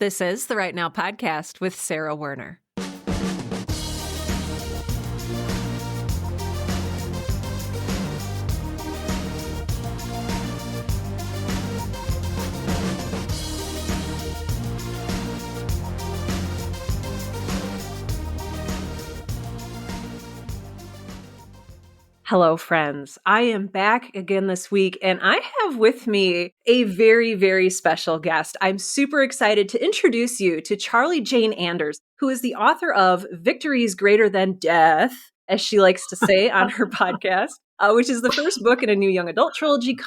This is the Right Now podcast with Sarah Werner. Hello, friends. I am back again this week, and I have with me a very, very special guest. I'm super excited to introduce you to Charlie Jane Anders, who is the author of Victories Greater Than Death, as she likes to say on her podcast, which is the first book in a new young adult trilogy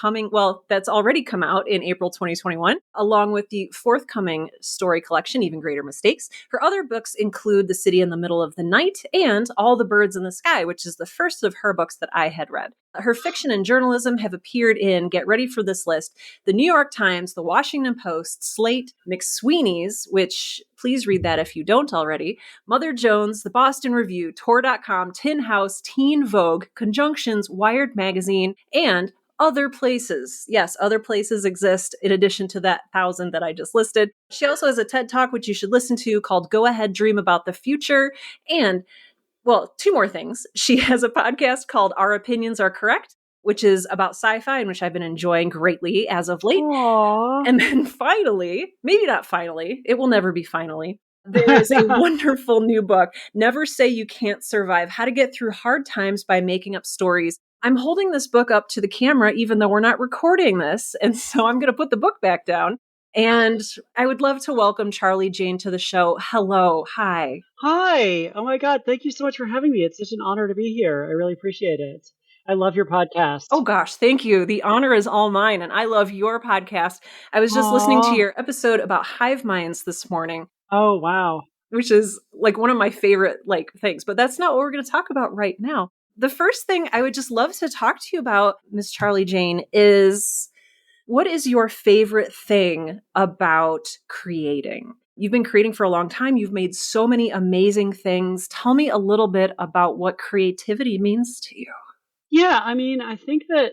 that's already come out in April 2021, along with the forthcoming story collection, Even Greater Mistakes. Her other books include The City in the Middle of the Night and All the Birds in the Sky, which is the first of her books that I had read. Her fiction and journalism have appeared in, get ready for this list, the New York Times, the Washington Post, Slate, McSweeney's, which please read that if you don't already, Mother Jones, the Boston Review, Tor.com, Tin House, Teen Vogue, Conjunctions, Wired Magazine, and other places. Yes, other places exist in addition to that 1,000 that I just listed. She also has a TED Talk, which you should listen to, called Go Ahead, Dream About the Future. And, well, two more things. She has a podcast called Our Opinions Are Correct, which is about sci-fi and which I've been enjoying greatly as of late. Aww. And then finally, maybe not finally, it will never be finally, there is a wonderful new book, Never Say You Can't Survive, How to Get Through Hard Times by Making Up Stories. I'm holding this book up to the camera, even though we're not recording this. And so I'm going to put the book back down. And I would love to welcome Charlie Jane to the show. Hello. Hi. Hi. Oh my God. Thank you so much for having me. It's such an honor to be here. I really appreciate it. I love your podcast. Oh gosh, thank you. The honor is all mine. And I love your podcast. I was just listening to your episode about hive minds this morning. Oh, wow. Which is like one of my favorite things. But that's not what we're going to talk about right now. The first thing I would just love to talk to you about, Miss Charlie Jane, is what is your favorite thing about creating? You've been creating for a long time. You've made so many amazing things. Tell me a little bit about what creativity means to you. Yeah, I mean, I think that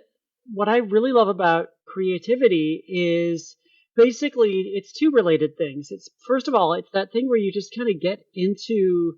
what I really love about creativity is basically it's two related things. It's first of all, it's that thing where you just kind of get into,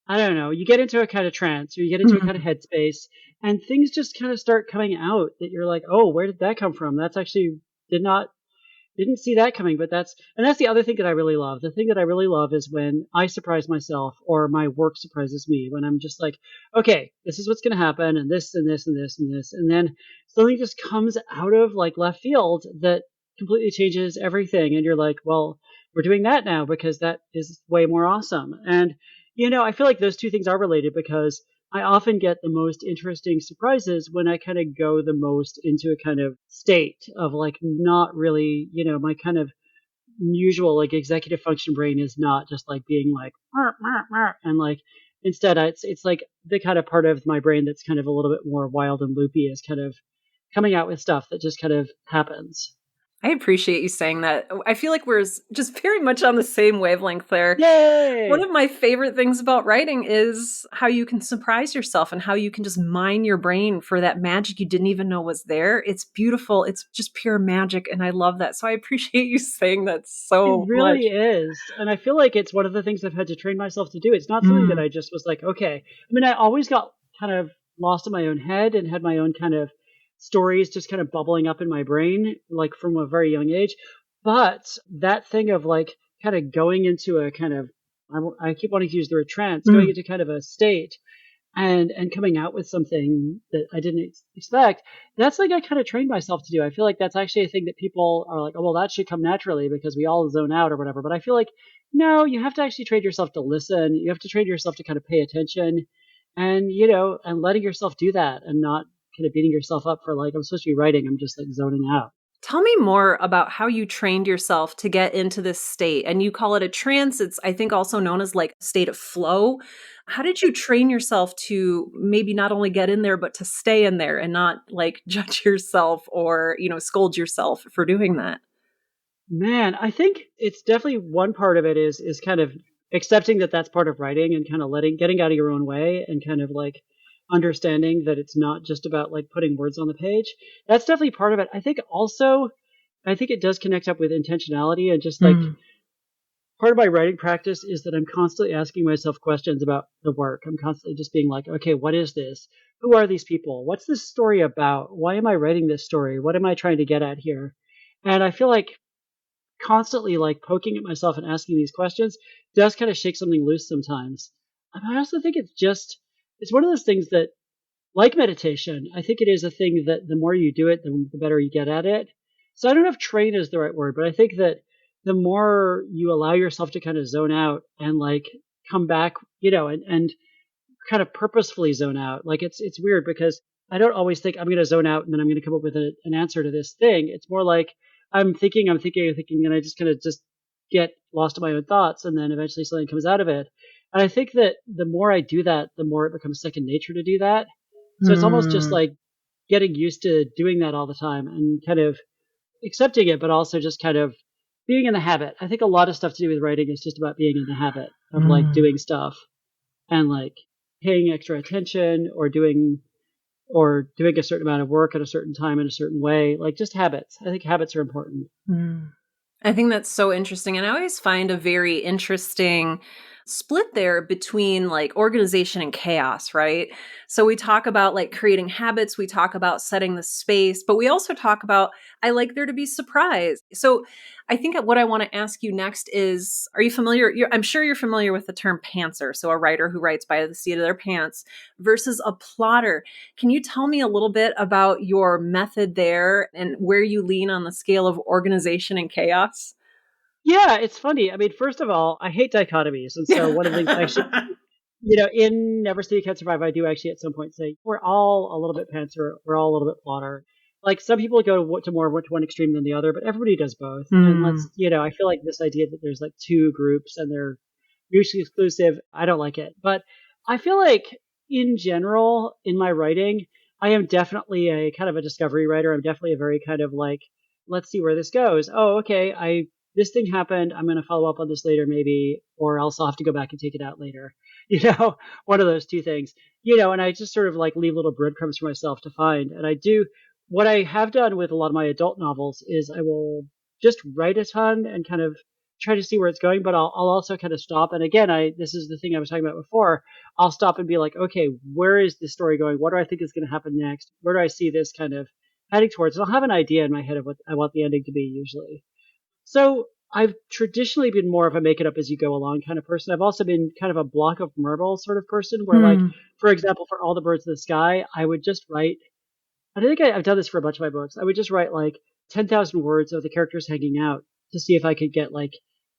I don't know, you get into a kind of trance or you get into a kind of headspace and things just kind of start coming out that you're like, oh, where did that come from? That's actually didn't see that coming, but that's the other thing that I really love. The thing that I really love is when I surprise myself or my work surprises me, when I'm just like, okay, this is what's going to happen and this and this and this and this. And then something just comes out of like left field that completely changes everything. And you're like, well, we're doing that now because that is way more awesome. And, I feel like those two things are related because I often get the most interesting surprises when I kind of go the most into a kind of state of like not really, my kind of usual like executive function brain is not just like being like, "Mer, mer, mer," and like instead it's like the kind of part of my brain that's kind of a little bit more wild and loopy is kind of coming out with stuff that just kind of happens. I appreciate you saying that. I feel like we're just very much on the same wavelength there. Yay! One of my favorite things about writing is how you can surprise yourself and how you can just mine your brain for that magic you didn't even know was there. It's beautiful. It's just pure magic. And I love that. So I appreciate you saying that so much. It really is. And I feel like it's one of the things I've had to train myself to do. It's not something that I just was like, okay. I mean, I always got kind of lost in my own head and had my own kind of stories just kind of bubbling up in my brain, like from a very young age. But that thing of like kind of going into a kind of, I keep wanting to use the word trance, going into kind of a state and coming out with something that I didn't expect. That's like I kind of trained myself to do. I feel like that's actually a thing that people are like, oh, well, that should come naturally because we all zone out or whatever. But I feel like, no, you have to actually train yourself to listen. You have to train yourself to kind of pay attention and, and letting yourself do that and not kind of beating yourself up for like, I'm supposed to be writing. I'm just like zoning out. Tell me more about how you trained yourself to get into this state. And you call it a trance. It's, I think, also known as like a state of flow. How did you train yourself to maybe not only get in there, but to stay in there and not like judge yourself or, scold yourself for doing that? Man, I think it's definitely one part of it is kind of accepting that that's part of writing and kind of getting out of your own way and kind of like understanding that it's not just about like putting words on the page. That's definitely part of it. I think also, it does connect up with intentionality and just like part of my writing practice is that I'm constantly asking myself questions about the work. I'm constantly just being like, okay, what is this? Who are these people? What's this story about? Why am I writing this story? What am I trying to get at here? And I feel like constantly like poking at myself and asking these questions does kind of shake something loose sometimes. And I also think it's one of those things that, like meditation, I think it is a thing that the more you do it, the better you get at it. So I don't know if train is the right word, but I think that the more you allow yourself to kind of zone out and like come back, and kind of purposefully zone out. Like it's weird because I don't always think I'm going to zone out and then I'm going to come up with an answer to this thing. It's more like I'm thinking, and I just kind of just get lost in my own thoughts, and then eventually something comes out of it. And I think that the more I do that, the more it becomes second nature to do that. So it's almost just Mm, like getting used to doing that all the time and kind of accepting it, but also just kind of being in the habit. I think a lot of stuff to do with writing is just about being in the habit of like mm. doing stuff and like paying extra attention or doing a certain amount of work at a certain time in a certain way, like just habits. I think habits are important. Mm. I think that's so interesting. And I always find a very interesting split there between like organization and chaos, right? So we talk about like creating habits, we talk about setting the space, but we also talk about I like there to be surprise. So I think what I want to ask you next is are you familiar? I'm sure you're familiar with the term pantser. So a writer who writes by the seat of their pants versus a plotter. Can you tell me a little bit about your method there and where you lean on the scale of organization and chaos? Yeah, it's funny. I mean, first of all, I hate dichotomies. And so one of the things I actually, in Never Say You Can't Survive, I do actually at some point say we're all a little bit pantser, we're all a little bit plotter. Like some people go to more to one extreme than the other, but everybody does both. And Mm, I feel like this idea that there's like two groups and they're mutually exclusive, I don't like it. But I feel like in general, in my writing, I am definitely a kind of a discovery writer. I'm definitely a very kind of like, let's see where this goes. Oh, okay, I this thing happened. I'm going to follow up on this later, maybe, or else I'll have to go back and take it out later. You know, one of those two things. And I just sort of like leave little breadcrumbs for myself to find. And I do what I have done with a lot of my adult novels is I will just write a ton and kind of try to see where it's going, but I'll also kind of stop. And again, this is the thing I was talking about before. I'll stop and be like, okay, where is this story going? What do I think is going to happen next? Where do I see this kind of heading towards? And I'll have an idea in my head of what I want the ending to be usually. So I've traditionally been more of a make it up as you go along kind of person. I've also been kind of a block of marble sort of person where, like, mm, for example, for All the Birds in the Sky, I would just write. I think I've done this for a bunch of my books. I would just write like 10,000 words of the characters hanging out to see if I could get like,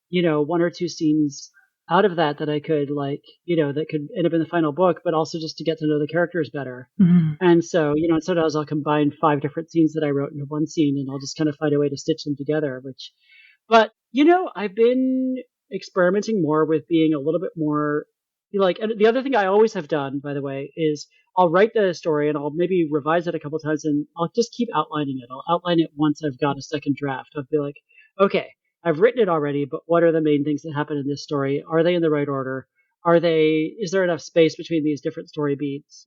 one or two scenes out of that I could like, that could end up in the final book, but also just to get to know the characters better. mm. And so, sometimes I'll combine five different scenes that I wrote into one scene and I'll just kind of find a way to stitch them together, but I've been experimenting more with being a little bit more like. And the other thing I always have done, by the way, is I'll write the story and I'll maybe revise it a couple times and I'll just keep outlining it. I'll outline it once I've got a second draft. I'll be like, okay, I've written it already, but what are the main things that happen in this story? Are they in the right order? Is there enough space between these different story beats?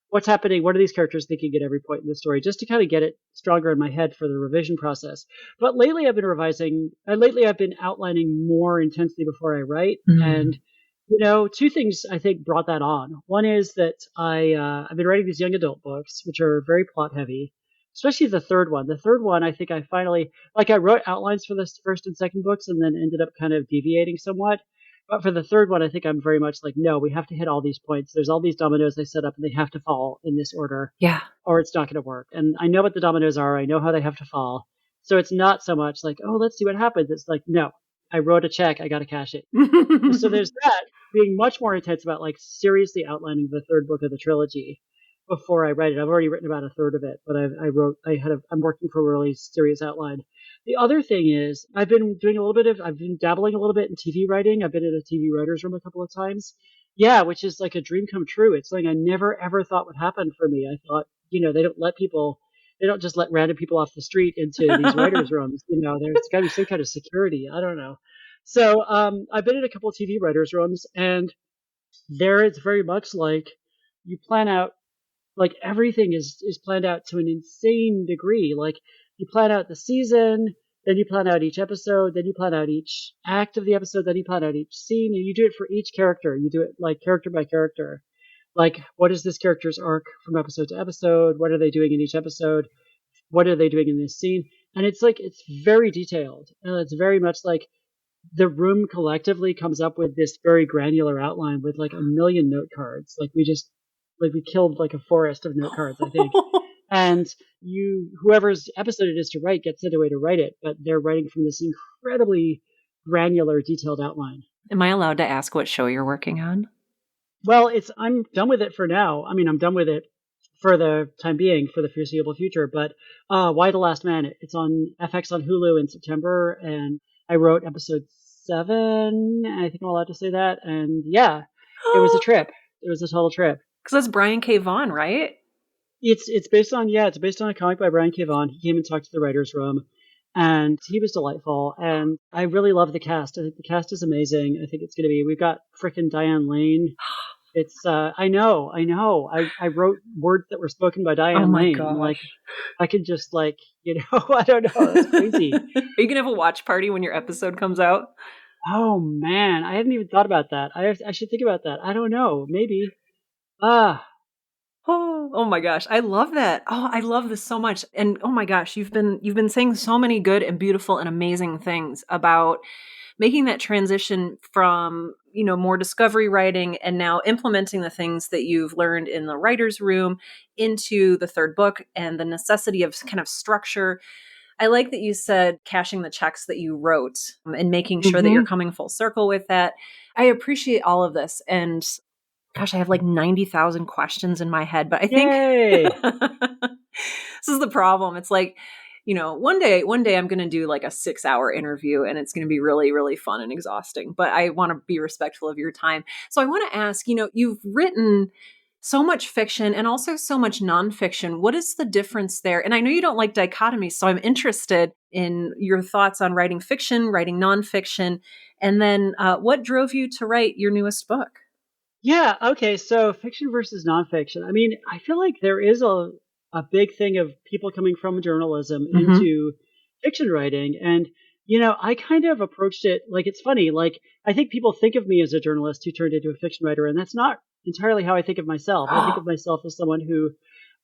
What's happening? What are these characters thinking at every point in the story? Just to kind of get it stronger in my head for the revision process. But lately I've been revising, and lately I've been outlining more intensely before I write. And, Mm. two things I think brought that on. One is that I've been writing these young adult books, which are very plot heavy, especially the third one. The third one, I think I finally, like I wrote outlines for the first and second books and then ended up kind of deviating somewhat. But for the third one, I think I'm very much like, no, we have to hit all these points. There's all these dominoes they set up and they have to fall in this order Yeah. or it's not going to work. And I know what the dominoes are. I know how they have to fall. So it's not so much like, oh, let's see what happens. It's like, no, I wrote a check. I got to cash it. So there's that being much more intense about like seriously outlining the third book of the trilogy before I write it. I've already written about a third of it, but I'm working for a really serious outline. The other thing is I've been dabbling a little bit in TV writing. I've been in a TV writer's room a couple of times. Yeah, which is like a dream come true. It's something I never ever thought would happen for me. I thought, they don't just let random people off the street into these writers' rooms. There's got to be some kind of security. I don't know. So I've been in a couple of TV writers' rooms, and there it's very much like you plan out like everything is planned out to an insane degree. Like you plan out the season, Then you plan out each episode, then you plan out each act of the episode, then you plan out each scene, and you do it for each character. You do it like character by character. Like, what is this character's arc from episode to episode? What are they doing in each episode? What are they doing in this scene? And it's like, it's very detailed. And it's very much like the room collectively comes up with this very granular outline with like a million note cards. Like we killed like a forest of note cards, I think. And whoever's episode it is to write gets sent away to write it, but they're writing from this incredibly granular, detailed outline. Am I allowed to ask what show you're working on? Well, I'm done with it for now. I mean, I'm done with it for the time being, for the foreseeable future. But Why the Last Man? It's on FX on Hulu in September, and I wrote episode 7. I think I'm allowed to say that. And yeah, it was a trip. It was a total trip. Because that's Brian K. Vaughan, right? It's based on a comic by Brian K. Vaughan. He came and talked to the writers' room, and he was delightful. And I really love the cast. I think the cast is amazing. I think it's going to be. We've got frickin' Diane Lane. It's I know. I wrote words that were spoken by Oh Diane my Lane. gosh. Like I could just like I don't know. That's crazy. Are you gonna have a watch party when your episode comes out? Oh man, I hadn't even thought about that. I should think about that. I don't know. Maybe. Ah, Oh my gosh, I love that. Oh, I love this so much. And oh my gosh, you've been saying so many good and beautiful and amazing things about making that transition from, more discovery writing and now implementing the things that you've learned in the writer's room into the third book and the necessity of kind of structure. I like that you said cashing the checks that you wrote and making sure that you're mm-hmm. coming full circle with that. I appreciate all of this. And gosh, I have like 90,000 questions in my head, but I think Yay. this is the problem. It's like, one day I'm going to do like a 6-hour interview and it's going to be really, really fun and exhausting, but I want to be respectful of your time. So I want to ask, you've written so much fiction and also so much nonfiction. What is the difference there? And I know you don't like dichotomies, so I'm interested in your thoughts on writing fiction, writing nonfiction, and then what drove you to write your newest book? Yeah, okay, so fiction versus nonfiction. I mean, I feel like there is a big thing of people coming from journalism Mm-hmm. into fiction writing. And, I kind of approached it like it's funny. Like, I think people think of me as a journalist who turned into a fiction writer, and that's not entirely how I think of myself. I think of myself as someone who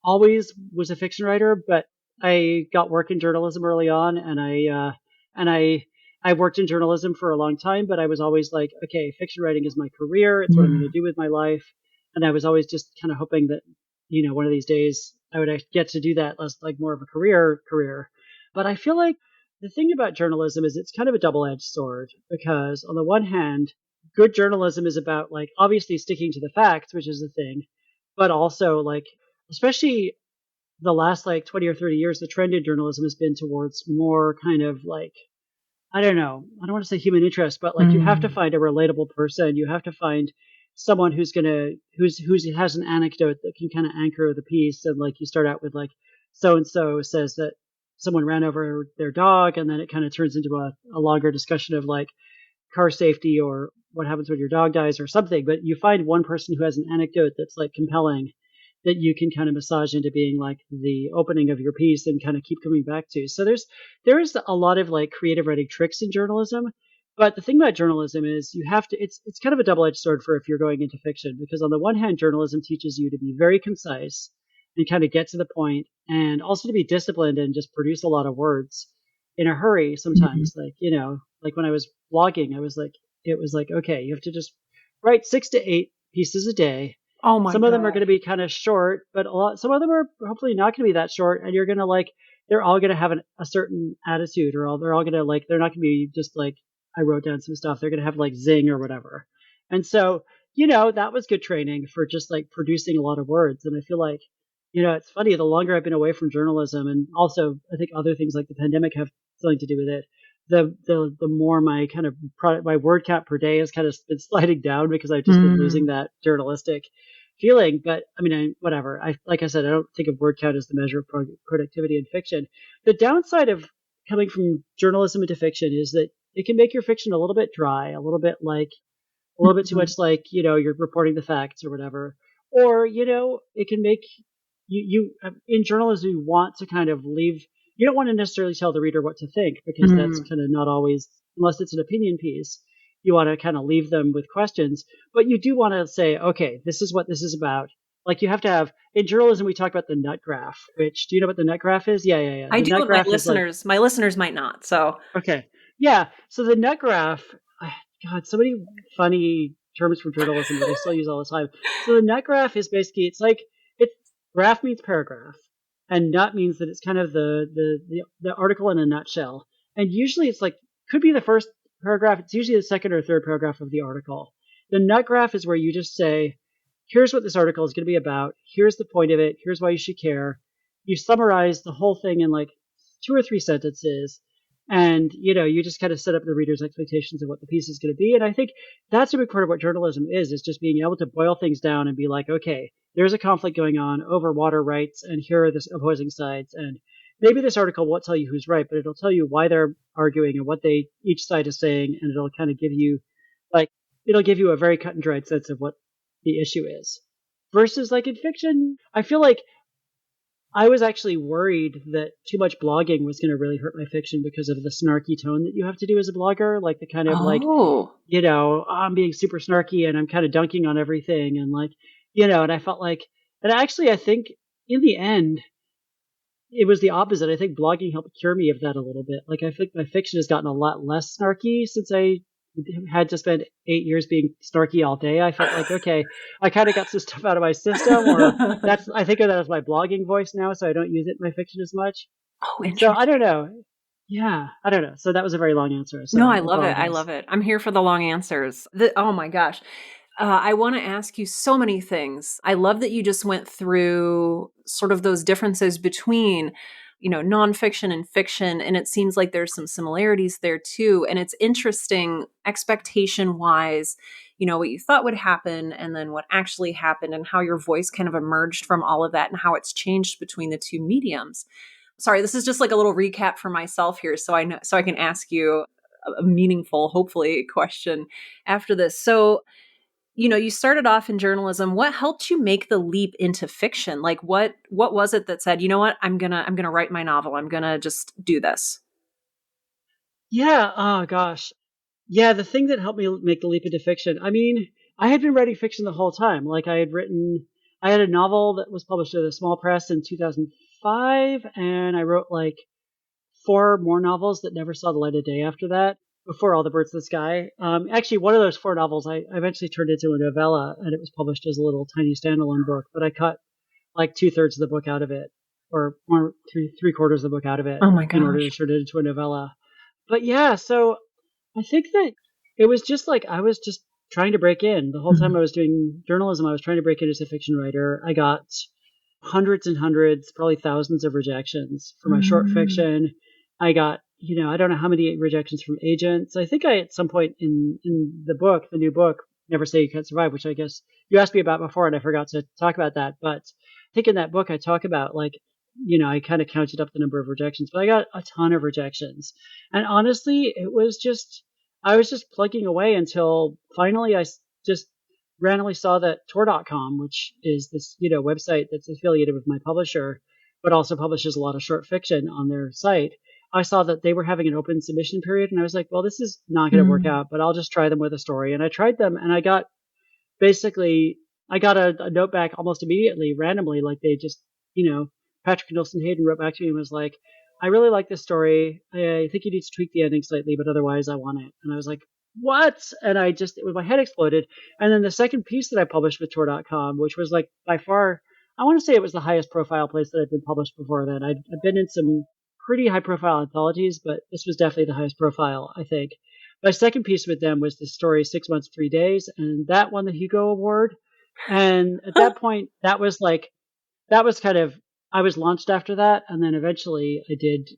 always was a fiction writer, but I got work in journalism early on, and I worked in journalism for a long time, but I was always like, okay, fiction writing is my career. It's what I'm going to do with my life. And I was always just kind of hoping that, one of these days I would get to do that as like more of a career. But I feel like the thing about journalism is it's kind of a double-edged sword because on the one hand, good journalism is about like obviously sticking to the facts, which is the thing, but also like, especially the last like 20 or 30 years, the trend in journalism has been towards more kind of like, I don't know. I don't want to say human interest, but like you have to Mm. find a relatable person. You have to find someone who's has an anecdote that can kind of anchor the piece. And like you start out with like so and so says that someone ran over their dog, and then it kind of turns into a longer discussion of like car safety or what happens when your dog dies or something. But you find one person who has an anecdote that's like compelling that you can kind of massage into being like the opening of your piece and kind of keep coming back to. So there is a lot of like creative writing tricks in journalism. But the thing about journalism is you have to it's kind of a double-edged sword for if you're going into fiction, because on the one hand journalism teaches you to be very concise and kind of get to the point, and also to be disciplined and just produce a lot of words in a hurry Mhm. sometimes. Like, like when I was blogging, it was like, okay, you have to just write 6 to 8 pieces a day. Oh my Some of them are going gosh. to be kind of short, but some of them are hopefully not going to be that short. And you're going to like, they're all going to have a certain attitude, or they're all going to like, they're not going to be just like, I wrote down some stuff. They're going to have like zing or whatever. And so, that was good training for just like producing a lot of words. And I feel like, it's funny, the longer I've been away from journalism, and also I think other things like the pandemic have something to do with it, the more my kind of my word count per day has kind of been sliding down because I've just been losing Mm. that journalistic feeling. But I mean, whatever. Like I said, I don't think of word count as the measure of productivity in fiction. The downside of coming from journalism into fiction is that it can make your fiction a little bit dry, a little bit too Mhm. much like, you're reporting the facts or whatever. Or, it can make you in journalism, you want to kind of leave you don't want to necessarily tell the reader what to think because that's Mm. kind of not always, unless it's an opinion piece, you want to kind of leave them with questions. But you do want to say, okay, this is what this is about. Like you have to have, in journalism, we talk about the nut graph, which, do you know what the nut graph is? Yeah, yeah, yeah. I The do, nut but my graph is like, listeners might not. So, okay. Yeah. So the nut graph, God, so many funny terms from journalism that I still use all the time. So the nut graph is basically, it's like, it's graph means paragraph, and nut means that it's kind of the article in a nutshell. And usually it's like, could be the first paragraph. It's usually the second or third paragraph of the article. The nut graph is where you just say, here's what this article is going to be about. Here's the point of it. Here's why you should care. You summarize the whole thing in like 2 or 3 sentences, and you just kind of set up the reader's expectations of what the piece is going to be. And I think that's a big part of what journalism is just being able to boil things down and be like, okay, there's a conflict going on over water rights, and here are the opposing sides. And maybe this article won't tell you who's right, but it'll tell you why they're arguing and what they each side is saying, and it'll kind of give you like it'll give you a very cut and dried sense of what the issue is. Versus like in fiction, I feel like I was actually worried that too much blogging was going to really hurt my fiction because of the snarky tone that you have to do as a blogger, like the kind of like, oh, I'm being super snarky and I'm kind of dunking on everything, and like, and I felt like, and actually I think in the end it was the opposite. I think blogging helped cure me of that a little bit. Like I think my fiction has gotten a lot less snarky since I had to spend 8 years being snarky all day. I felt like, okay, I kind of got some stuff out of my system, or I think of that as my blogging voice now, so I don't use it in my fiction as much. oh, So I interesting. don't know. Yeah, I don't know. So that was a very long answer. No, So I I love it. I apologize. love it. I'm here for the long answers. Oh my gosh. I want to ask you so many things. I love that you just went through sort of those differences between, nonfiction and fiction. And it seems like there's some similarities there too. And it's interesting, expectation wise, what you thought would happen and then what actually happened and how your voice kind of emerged from all of that and how it's changed between the two mediums. Sorry, this is just like a little recap for myself here so I know so I can ask you a meaningful, hopefully, question after this. So, you started off in journalism. What helped you make the leap into fiction? Like what was it that said, "You know what? I'm going to write my novel. I'm going to just do this." Yeah. Oh gosh. Yeah, the thing that helped me make the leap into fiction, I mean, I had been writing fiction the whole time. Like I had a novel that was published at a small press in 2005, and I wrote like 4 more novels that never saw the light of day after that, before All the Birds in the Sky. Actually, one of those 4 novels I eventually turned into a novella, and it was published as a little tiny standalone book, but I cut like 2/3 of the book out of it, or one, three quarters of the book out of it Oh my in order gosh. to turn it into a novella. But yeah, so I think that it was just like I was just trying to break in. The whole time I Mhm. was doing journalism, I was trying to break in as a fiction writer. I got hundreds and hundreds, probably thousands of rejections for my short Mm. fiction. I got, I don't know how many rejections from agents. I think I, at some point in the book, the new book, Never Say You Can't Survive, which I guess you asked me about before and I forgot to talk about that. But I think in that book, I talk about like, I kind of counted up the number of rejections, but I got a ton of rejections. And honestly, I was just plugging away until finally just randomly saw that Tor.com, which is this, website that's affiliated with my publisher, but also publishes a lot of short fiction on their site. I saw that they were having an open submission period, and I was like, well, this is not going to work Mm. out, but I'll just try them with a story. And I tried them, and basically, I got a note back almost immediately, randomly, like they just, Patrick Nielsen Hayden wrote back to me and was like, I really like this story. I think you need to tweak the ending slightly, but otherwise I want it. And I was like, what? And my head exploded. And then the second piece that I published with Tor.com, which was like by far, I want to say it was the highest profile place that I'd been published before then. I'd been in some pretty high profile anthologies, but this was definitely the highest profile, I think. My second piece with them was the story 6 Months, 3 Days, and that won the Hugo Award. And at that point, that was kind of, I was launched after that, and then eventually I did,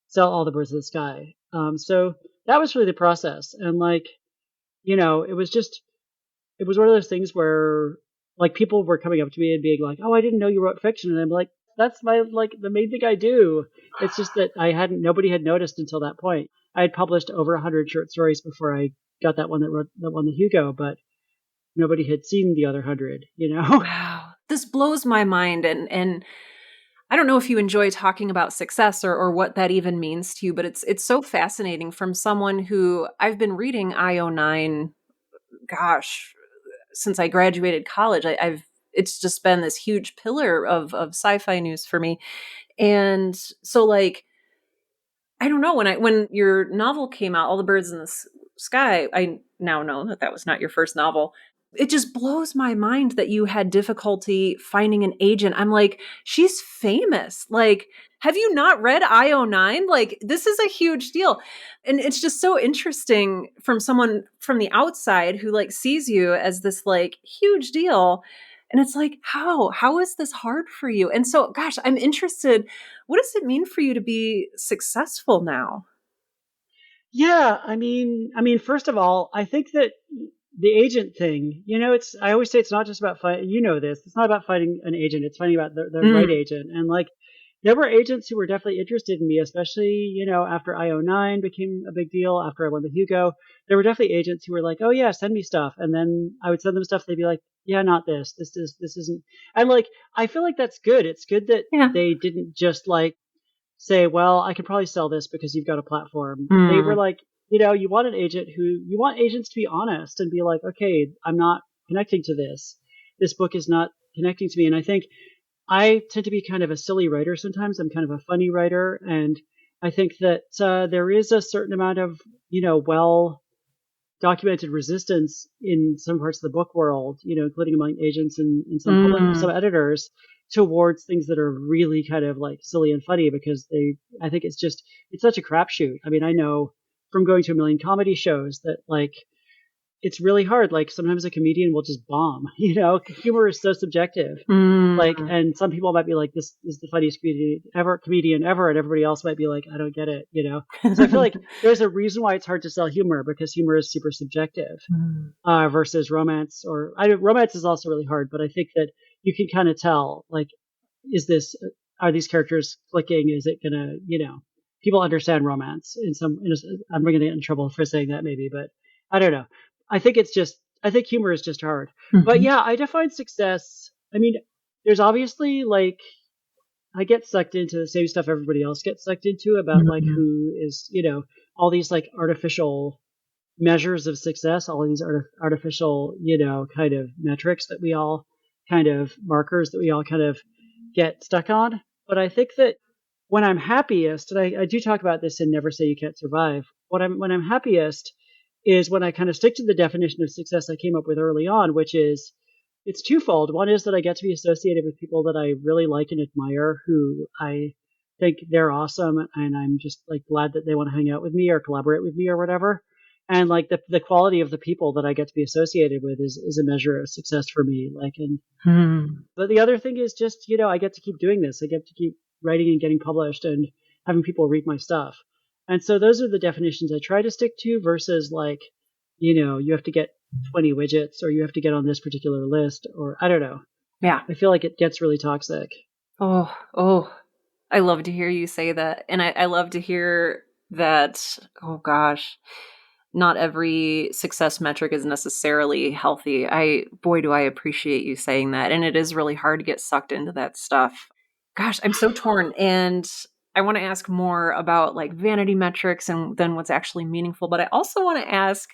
sell All the Birds in the Sky. So that was really the process, and like, it was just, it was one of those things where like people were coming up to me and being like, "Oh, I didn't know you wrote fiction," and I'm like, "That's my like the main thing I do." It's just that nobody had noticed until that point. I had published over 100 short stories before I got that won the Hugo, but nobody had seen the other 100. Wow. This blows my mind and I don't know if you enjoy talking about success or what that even means to you, but it's so fascinating from someone who I've been reading IO9, gosh, since I graduated college. I've it's just been this huge pillar of sci-fi news for me. And so like I don't know when your novel came out, All the Birds in the Sky, I now know that that was not your first novel. It just blows my mind that you had difficulty finding an agent. I'm like, she's famous. Like, have you not read IO9? Like, this is a huge deal. And it's just so interesting from someone from the outside who like sees you as this like huge deal. And it's like, how is this hard for you? And so, gosh, I'm interested. What does it mean for you to be successful now? Yeah, I mean, first of all, I think that the agent thing, it's I always say it's not just about fight. You know this. It's not about finding an agent. It's finding about the right Mm, agent. And like, there were agents who were definitely interested in me, especially after IO9 became a big deal. After I won the Hugo, there were definitely agents who were like, "Oh yeah, send me stuff," and then I would send them stuff. They'd be like, "Yeah, not this. This isn't." And like, I feel like that's good. It's good that yeah. they didn't just like say, well, I can probably sell this because you've got a platform. They were Mm, like, you want agents to be honest and be like, okay, I'm not connecting to this. This book is not connecting to me. And I think I tend to be kind of a silly writer sometimes. I'm kind of a funny writer. And I think that there is a certain amount of, well documented resistance in some parts of the book world, including among agents and some mm, editors towards things that are really kind of like silly and funny because I think it's such a crapshoot. I mean, I know from going to a million comedy shows that like it's really hard. Like sometimes a comedian will just bomb. Humor is so subjective. Like, mm. and some people might be like, "This is the funniest comedian ever," and everybody else might be like, "I don't get it." So I feel like there's a reason why it's hard to sell humor because humor is super subjective Mm, versus romance. Or romance is also really hard, but I think that you can kind of tell like, is this are these characters clicking? Is it gonna people understand romance in some. I'm gonna get in trouble for saying that maybe, but I don't know. I think humor is just hard. But mhm, yeah, I define success. I mean, there's obviously like I get sucked into the same stuff everybody else gets sucked into about like mhm, who is all these like artificial measures of success, all these artificial kind of metrics that we all kind of markers that we all kind of get stuck on. But I think that when I'm happiest, and I do talk about this in Never Say You Can't Survive, when I'm happiest is when I kind of stick to the definition of success I came up with early on, which is it's twofold. One is that I get to be associated with people that I really like and admire, who I think they're awesome, and I'm just like glad that they want to hang out with me or collaborate with me or whatever. And like the quality of the people that I get to be associated with is a measure of success for me. Like, and mm. but the other thing is just I get to keep doing this. I get to keep writing and getting published and having people read my stuff. And so those are the definitions I try to stick to versus like you have to get 20 widgets or you have to get on this particular list or I don't know. Yeah. I feel like it gets really toxic. Oh, I love to hear you say that. And I love to hear that, oh gosh, not every success metric is necessarily healthy. Boy, do I appreciate you saying that. And it is really hard to get sucked into that stuff. Gosh, I'm so torn. And I want to ask more about like vanity metrics and then what's actually meaningful. But I also want to ask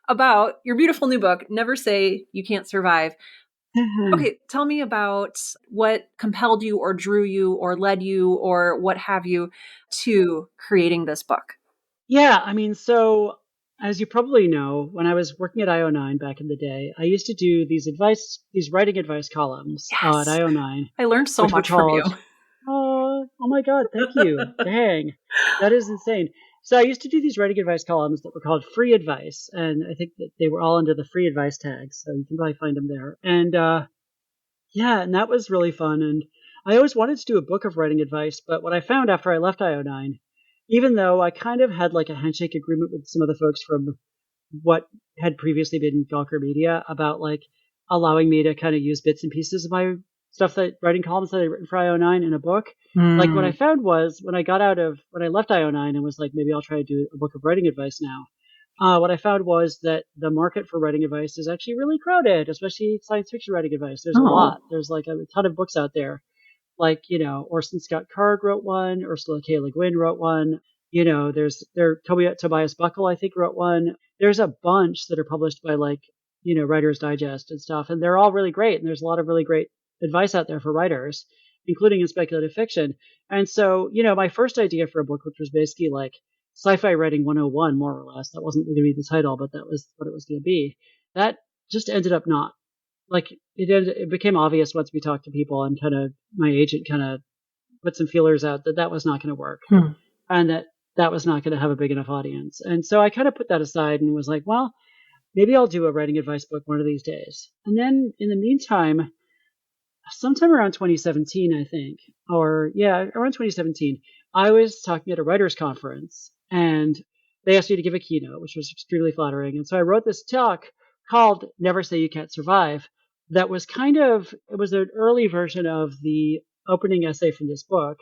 about your beautiful new book, Never Say You Can't Survive. Okay, tell me about what compelled you or drew you or led you or what have you to creating this book. Yeah, I mean, so as you probably know, when I was working at IO9 back in the day, I used to do these writing advice columns at Yes. IO9, I learned so which were much from you. called, oh my God, thank you. Dang, that is insane. So I used to do these writing advice columns that were called free advice. And I think that they were all under the free advice tag. So you can probably find them there. And, yeah, and that was really fun. And I always wanted to do a book of writing advice, but what I found after I left IO9, even though I kind of had like a handshake agreement with some of the folks from what had previously been Gawker Media about like allowing me to kind of use bits and pieces of my stuff that writing columns that I'd written for IO9 in a book. Like what I Mm. found was when I left IO9 and was like, maybe I'll try to do a book of writing advice now. What I found was that the market for writing advice is actually really crowded, especially science fiction writing advice. There's a Oh. lot. There's like a ton of books out there. Like, Orson Scott Card wrote one, Ursula K. Le Guin wrote one. Tobias Buckle, I think, wrote one. There's a bunch that are published by like, Writer's Digest and stuff, and they're all really great. And there's a lot of really great advice out there for writers, including in speculative fiction. And so, my first idea for a book, which was basically like sci-fi writing 101, more or less, that wasn't going to be the title, but that was what it was going to be. That just ended up not like it became obvious once we talked to people and kind of my agent kind of put some feelers out that was not going to work and that was not going to have a big enough audience. And so I kind of put that aside and was like, well, maybe I'll do a writing advice book one of these days. And then in the meantime, sometime around 2017, I think, or yeah, around 2017, I was talking at a writers conference and they asked me to give a keynote, which was extremely flattering. And so I wrote this talk called Never Say You Can't Survive. That was it was an early version of the opening essay from this book.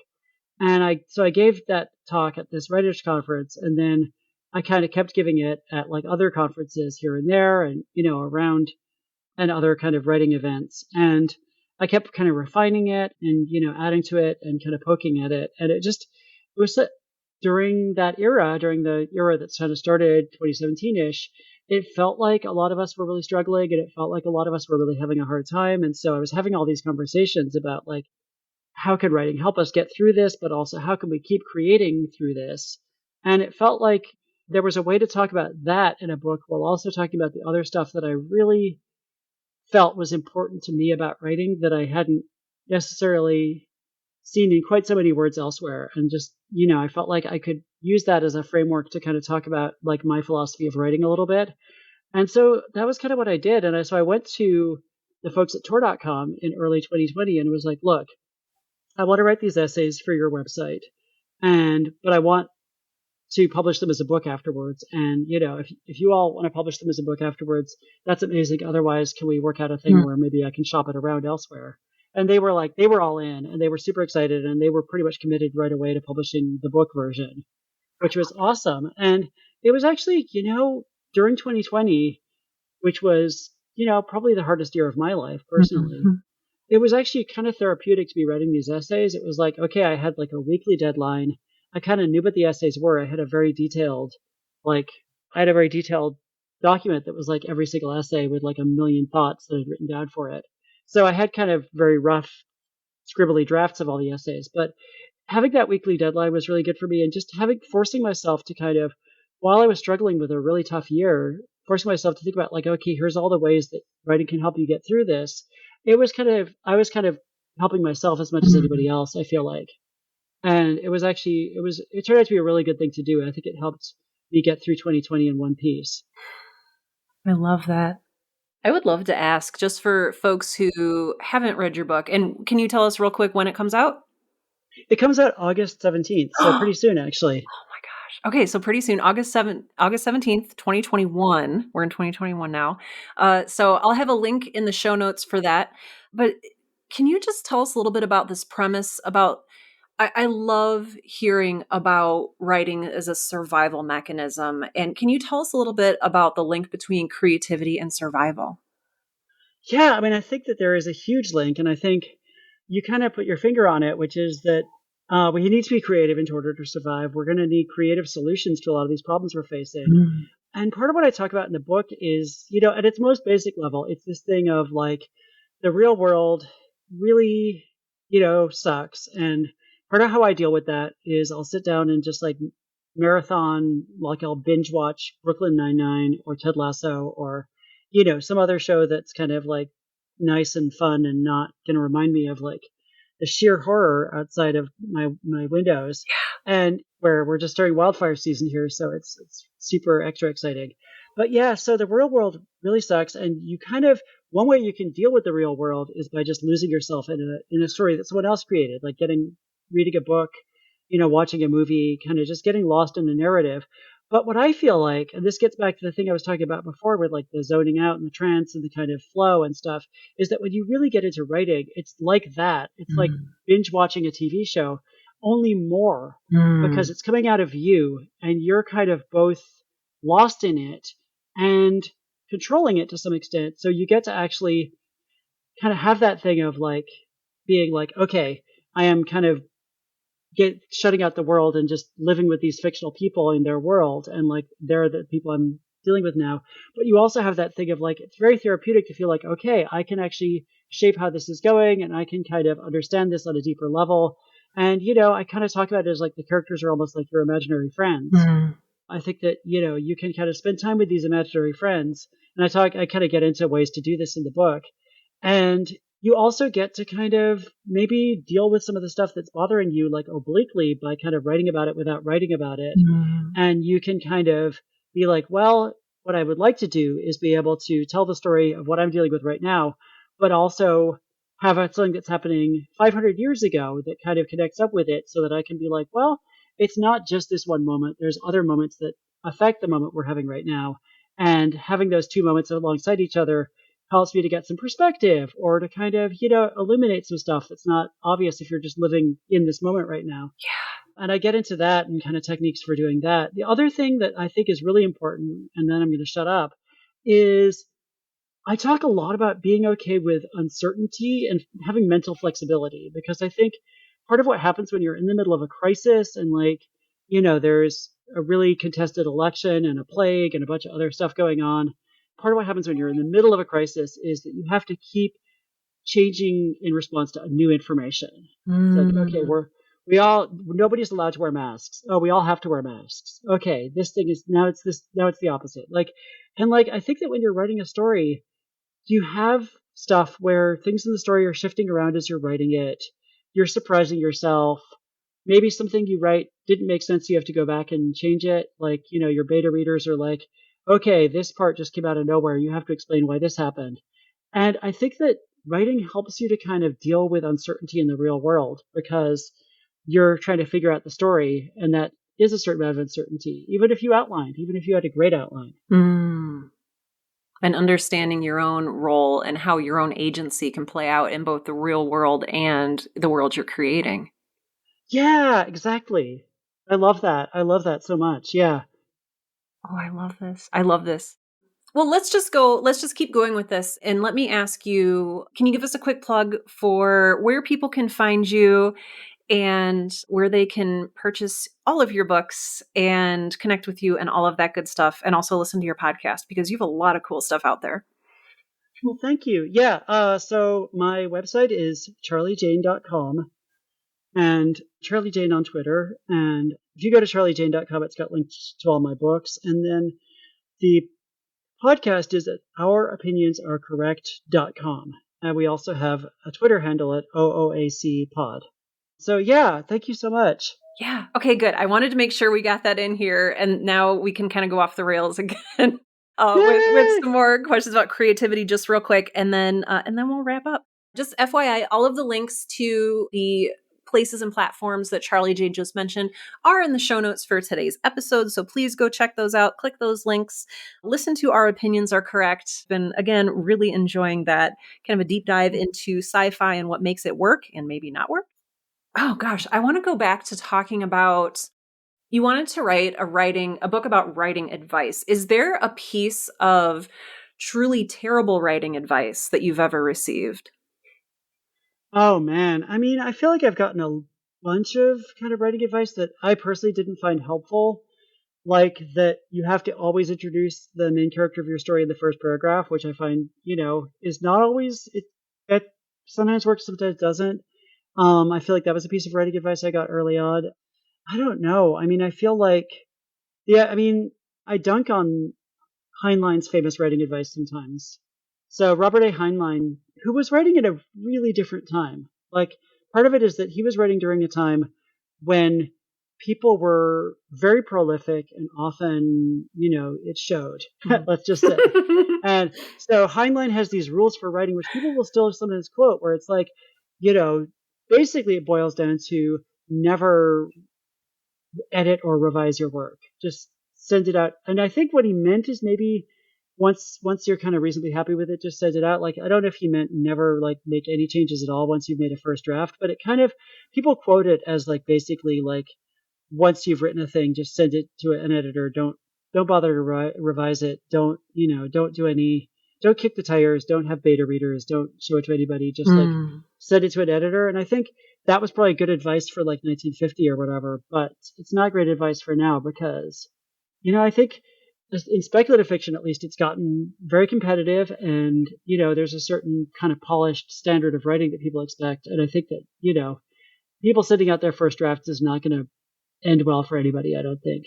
And I gave that talk at this writers conference, and then I kind of kept giving it at like other conferences here and there and, around and other kind of writing events. And I kept kind of refining it and, adding to it and kind of poking at it. And it was during the era that kind of started 2017-ish, it felt like a lot of us were really struggling and it felt like a lot of us were really having a hard time. And so I was having all these conversations about like, how could writing help us get through this, but also how can we keep creating through this? And it felt like there was a way to talk about that in a book while also talking about the other stuff that I really felt was important to me about writing that I hadn't necessarily seen in quite so many words elsewhere. And just, I felt like I could use that as a framework to kind of talk about like my philosophy of writing a little bit. And so that was kind of what I did. So I went to the folks at Tor.com in early 2020 and was like, look, I want to write these essays for your website, but I want to publish them as a book afterwards. And, if you all want to publish them as a book afterwards, that's amazing. Otherwise, can we work out a thing where maybe I can shop it around elsewhere? And they were all in and they were super excited and they were pretty much committed right away to publishing the book version, which was awesome. And it was actually, during 2020, which was, probably the hardest year of my life personally. Mm-hmm. It was actually kind of therapeutic to be writing these essays. It was like, okay, I had like a weekly deadline. I kind of knew what the essays were. I had a very detailed document that was like every single essay with like a million thoughts that I'd written down for it. So I had kind of very rough, scribbly drafts of all the essays. But having that weekly deadline was really good for me. And just forcing myself to kind of, while I was struggling with a really tough year, forcing myself to think about like, okay, here's all the ways that writing can help you get through this. I was kind of helping myself as much as anybody else, I feel like. And it turned out to be a really good thing to do. I think it helped me get through 2020 in one piece. I love that. I would love to ask, just for folks who haven't read your book, and can you tell us real quick when it comes out? It comes out August 17th, so pretty soon, actually. Oh my gosh. Okay, so pretty soon, August 17th, 2021. We're in 2021 now. So I'll have a link in the show notes for that. But can you just tell us a little bit about this premise about I love hearing about writing as a survival mechanism. And can you tell us a little bit about the link between creativity and survival? Yeah, I mean, I think that there is a huge link, and I think you kind of put your finger on it, which is that we need to be creative in order to survive. We're going to need creative solutions to a lot of these problems we're facing. Mm. And part of what I talk about in the book is, at its most basic level, it's this thing of like the real world really, sucks. And part of how I deal with that is I'll sit down and just like marathon, like I'll binge watch Brooklyn Nine-Nine or Ted Lasso or, some other show that's kind of like nice and fun and not going to remind me of like the sheer horror outside of my windows. Yeah. And where we're just starting wildfire season here. So it's super extra exciting. But yeah, so the real world really sucks. And you kind of, one way you can deal with the real world is by just losing yourself in a story that someone else created, like reading a book, watching a movie, kind of just getting lost in the narrative. But what I feel like, and this gets back to the thing I was talking about before with like the zoning out and the trance and the kind of flow and stuff, is that when you really get into writing, it's like that. It's like binge watching a TV show, only more, because it's coming out of you and you're kind of both lost in it and controlling it to some extent. So you get to actually kind of have that thing of like being like, okay, I am kind of get shutting out the world and just living with these fictional people in their world, and like they're the people I'm dealing with now. But you also have that thing of like it's very therapeutic to feel like, okay, I can actually shape how this is going, and I can kind of understand this on a deeper level. And I kind of talk about it as like the characters are almost like your imaginary friends. Mm. I think that you can kind of spend time with these imaginary friends, and I kind of get into ways to do this in the book, and you also get to kind of maybe deal with some of the stuff that's bothering you like obliquely by kind of writing about it without writing about it, Mm. and you can kind of be like, well, what I would like to do is be able to tell the story of what I'm dealing with right now, but also have something that's happening 500 years ago that kind of connects up with it so that I can be like, well, it's not just this one moment. There's other moments that affect the moment we're having right now. And having those two moments alongside each other helps me to get some perspective or to kind of, illuminate some stuff that's not obvious if you're just living in this moment right now. And I get into that and kind of techniques for doing that. The other thing that I think is really important, and then I'm going to shut up, is I talk a lot about being okay with uncertainty and having mental flexibility, because I think part of what happens when you're in the middle of a crisis and like, there's a really contested election and a plague and a bunch of other stuff going on. Part of what happens when you're in the middle of a crisis is that you have to keep changing in response to new information. It's like, okay, Mm. nobody's allowed to wear masks. Oh, we all have to wear masks. Okay, this thing is now it's the opposite. Like, I think that when you're writing a story, you have stuff where things in the story are shifting around as you're writing it. You're surprising yourself. Maybe something you write didn't make sense. You have to go back and change it. Like, your beta readers are like, okay, this part just came out of nowhere. You have to explain why this happened. And I think that writing helps you to kind of deal with uncertainty in the real world because you're trying to figure out the story. And that is a certain amount of uncertainty, even if you had a great outline. Mm. And understanding your own role and how your own agency can play out in both the real world and the world you're creating. Yeah, exactly. I love that. I love that so much. Yeah. Oh, I love this. I love this. Well, let's just keep going with this. And let me ask you, can you give us a quick plug for where people can find you and where they can purchase all of your books and connect with you and all of that good stuff, and also listen to your podcast because you have a lot of cool stuff out there. Well, thank you. Yeah. So my website is charliejane.com and Charlie Jane on Twitter. And if you go to charliejane.com, it's got links to all my books. And then the podcast is at ouropinionsarecorrect.com. And we also have a Twitter handle at OOAC pod. So yeah, thank you so much. Yeah. Okay, good. I wanted to make sure we got that in here, and now we can kind of go off the rails again with Yay! some more questions about creativity, just real quick, and then we'll wrap up. Just FYI, all of the links to the places and platforms that Charlie J just mentioned are in the show notes for today's episode. So please go check those out. Click those links. Listen to Our Opinions Are Correct. Been again really enjoying that kind of a deep dive into sci-fi and what makes it work and maybe not work. Oh gosh, I want to go back to talking about you wanted to write a book about writing advice. Is there a piece of truly terrible writing advice that you've ever received? Oh man, I mean, I feel like I've gotten a bunch of kind of writing advice that I personally didn't find helpful. Like that you have to always introduce the main character of your story in the first paragraph, which I find, is not always it sometimes works, sometimes doesn't. I feel like that was a piece of writing advice I got early on. I don't know. I mean, I feel like yeah, I mean, I dunk on Heinlein's famous writing advice sometimes. So Robert A. Heinlein, who was writing at a really different time, like part of it is that he was writing during a time when people were very prolific and often, it showed. Mm. Let's just say. And so Heinlein has these rules for writing, which people will still sometimes quote, where it's like, you know, basically it boils down to never edit or revise your work. Just send it out. And I think what he meant is maybe once you're kind of reasonably happy with it, just send it out. Like I don't know if he meant never like make any changes at all once you've made a first draft, but it kind of people quote it as like basically like once you've written a thing, just send it to an editor. Don't bother to revise it. Don't kick the tires. Don't have beta readers. Don't show it to anybody. Just like Mm. send it to an editor. And I think that was probably good advice for like 1950 or whatever, but it's not great advice for now because, I think in speculative fiction, at least, it's gotten very competitive, and there's a certain kind of polished standard of writing that people expect, and I think that people sending out their first drafts is not going to end well for anybody. I don't think.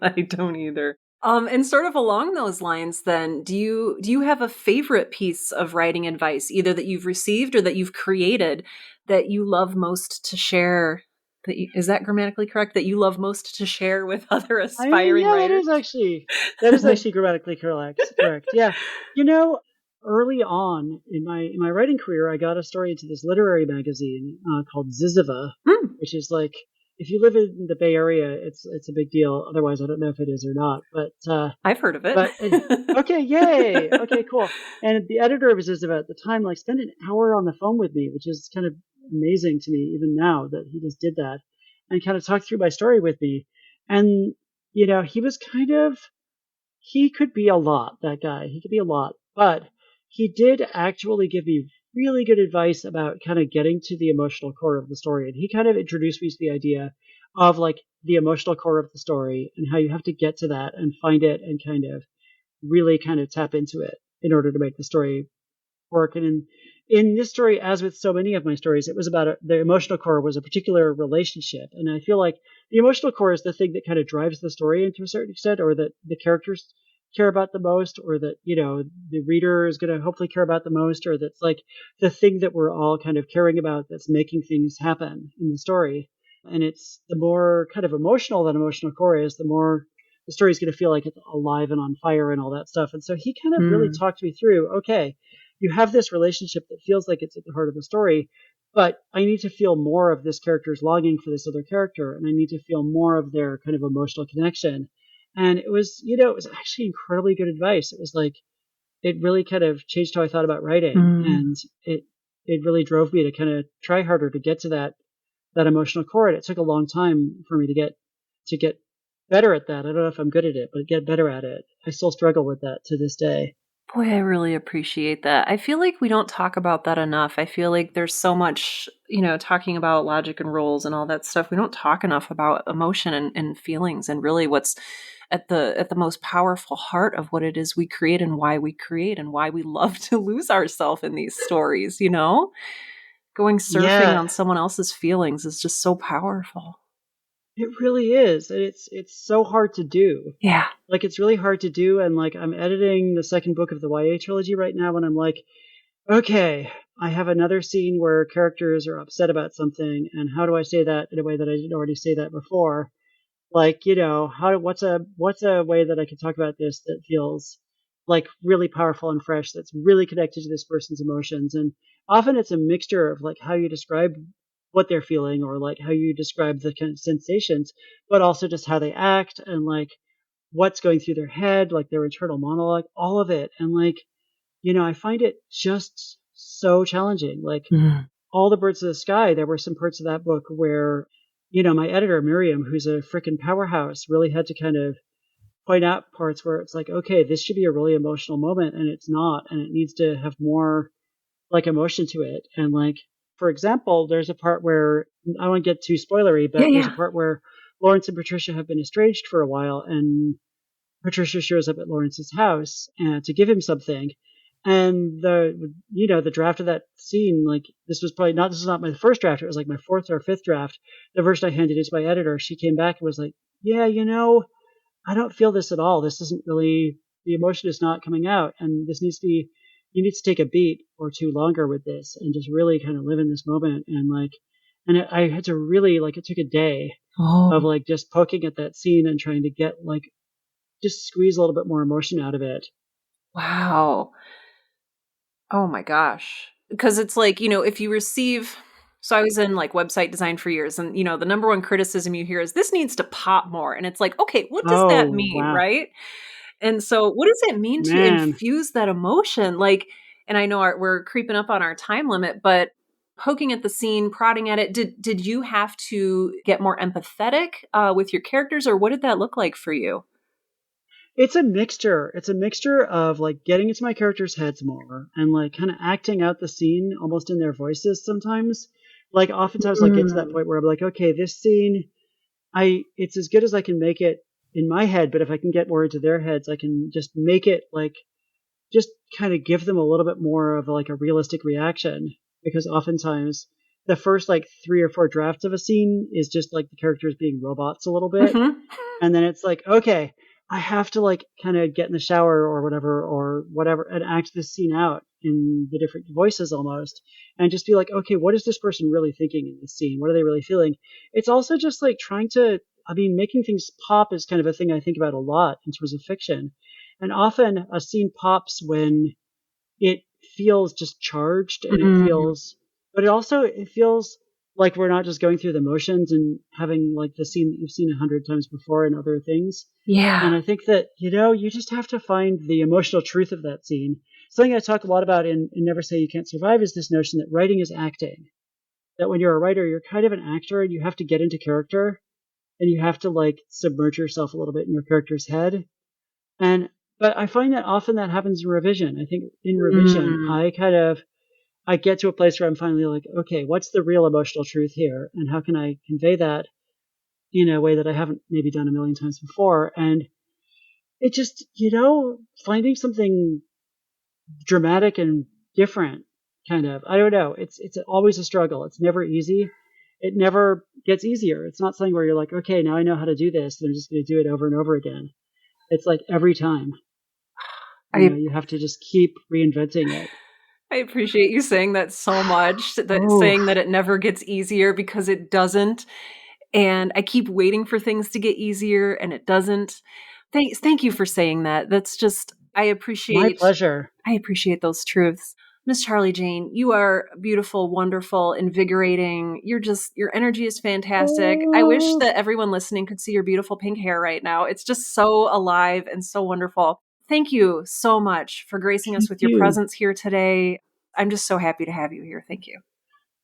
I don't either. And sort of along those lines, then, do you have a favorite piece of writing advice, either that you've received or that you've created, that you love most to share? Is that grammatically correct? That you love most to share with other I mean, aspiring yeah, writers? that is actually grammatically correct. Correct. Yeah, you know, early on in my writing career, I got a story into this literary magazine called Ziziva, Hmm, which is like, if you live in the Bay Area, it's a big deal. Otherwise, I don't know if it is or not. I've heard of it. But okay, yay, okay, cool. And the editor of Ziziva at the time like spent an hour on the phone with me, which is kind of amazing to me even now that he just did that, and kind of talked through my story with me. And he was kind of, he could be a lot, that guy. He could be a lot. But he did actually give me really good advice about kind of getting to the emotional core of the story. And he kind of introduced me to the idea of like the emotional core of the story and how you have to get to that and find it and kind of really kind of tap into it in order to make the story work. And in this story, as with so many of my stories, it was about the emotional core was a particular relationship. And I feel like the emotional core is the thing that kind of drives the story into a certain extent, or that the characters care about the most, or that, the reader is going to hopefully care about the most, or that's like the thing that we're all kind of caring about that's making things happen in the story. And it's the more kind of emotional that emotional core is, the more the story's going to feel like it's alive and on fire and all that stuff. And so he kind of really Hmm. talked me through, okay, you have this relationship that feels like it's at the heart of the story, but I need to feel more of this character's longing for this other character, and I need to feel more of their kind of emotional connection. And it was actually incredibly good advice. It was like, it really kind of changed how I thought about writing, Hmm. and it really drove me to kind of try harder to get to that emotional core. And it took a long time for me to get better at that. I don't know if I'm good at it, but get better at it. I still struggle with that to this day. Boy, I really appreciate that. I feel like we don't talk about that enough. I feel like there's so much, talking about logic and rules and all that stuff. We don't talk enough about emotion and feelings and really what's at the most powerful heart of what it is we create and why we love to lose ourselves in these stories, Going surfing Yeah, on someone else's feelings is just so powerful. it really is. And it's so hard to do. Yeah. Like, it's really hard to do. And like, I'm editing the second book of the YA trilogy right now, and I'm like, okay, I have another scene where characters are upset about something, and how do I say that in a way that I didn't already say that before? Like, what's a way that I can talk about this that feels like really powerful and fresh, that's really connected to this person's emotions. And often it's a mixture of like how you describe what they're feeling, or like how you describe the kind of sensations, but also just how they act, and like what's going through their head, like their internal monologue, all of it. And like, I find it just so challenging. Like, Mm. All the Birds of the Sky, there were some parts of that book where, my editor, Miriam, who's a freaking powerhouse, really had to kind of point out parts where it's like, okay, this should be a really emotional moment, and it's not, and it needs to have more like emotion to it. And like, for example, there's a part where, I don't want to get too spoilery, Yeah, but there's a yeah. part where Lawrence and Patricia have been estranged for a while, and Patricia shows up at Lawrence's house to give him something. And the draft of that scene, like, this was not my first draft. It was like my fourth or fifth draft. The version I handed it to my editor, she came back and was like, yeah, I don't feel this at all. This isn't really, the emotion is not coming out. And you need to take a beat or two longer with this and just really kind of live in this moment. And like, I had to really, like, it took a day of Oh, like just poking at that scene and trying to get like, just squeeze a little bit more emotion out of it. wow. Oh my gosh. Because it's like, if you receive so I was in like website design for years and the number one criticism you hear is this needs to pop more. And it's like, okay, what does that Oh, mean, wow. right? And so what does it mean to Man. infuse that emotion? Like, and I know we're creeping up on our time limit, but poking at the scene, prodding at it, did you have to get more empathetic with your characters or what did that look like for you? It's a mixture. It's a mixture of like getting into my characters' heads more and like kind of acting out the scene almost in their voices sometimes. Like oftentimes I'll get to that Mm. point where I'm like, okay, this scene, it's as good as I can make it in my head, but if I can get more into their heads, I can just make it like just kind of give them a little bit more of like a realistic reaction, because oftentimes the first like 3 or 4 drafts of a scene is just like the characters being robots a little bit, Hmm. and then it's like, okay, I have to like kind of get in the shower or whatever and act this scene out in the different voices almost, and just be like, okay, what is this person really thinking in this scene? What are they really feeling? It's also just like trying to, I mean, making things pop is kind of a thing I think about a lot in terms of fiction. And often a scene pops when it feels just charged and it Mm. feels, but it feels like we're not just going through the motions and having like the scene that you've seen 100 times before and other things. Yeah. And I think that, you just have to find the emotional truth of that scene. Something I talk a lot about in Never Say You Can't Survive is this notion that writing is acting. That when you're a writer, you're kind of an actor and you have to get into character and you have to like submerge yourself a little bit in your character's head. And but I find that often that happens in revision. I think in revision, Mm. I get to a place where I'm finally like, okay, what's the real emotional truth here, and how can I convey that in a way that I haven't maybe done a million times before? And it just, finding something dramatic and different, kind of. I don't know. It's always a struggle. It's never easy. It never gets easier. It's not something where you're like, okay, now I know how to do this, and I'm just going to do it over and over again. It's like every time. I You have to just keep reinventing it. I appreciate you saying that so much, that Oh, saying that it never gets easier, because it doesn't. And I keep waiting for things to get easier and it doesn't. Thank you for saying that. That's just my pleasure. I appreciate those truths. Miss Charlie Jane, you are beautiful, wonderful, invigorating. Your energy is fantastic. I wish Oh, that everyone listening could see your beautiful pink hair right now. It's just so alive and so wonderful. Thank you so much for gracing us thank with your you. presence here today. I'm just so happy to have you here. Thank you.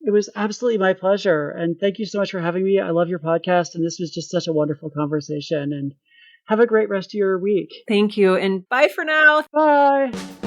It was absolutely my pleasure. And thank you so much for having me. I love your podcast. And this was just such a wonderful conversation. And have a great rest of your week. Thank you. And bye for now. Bye.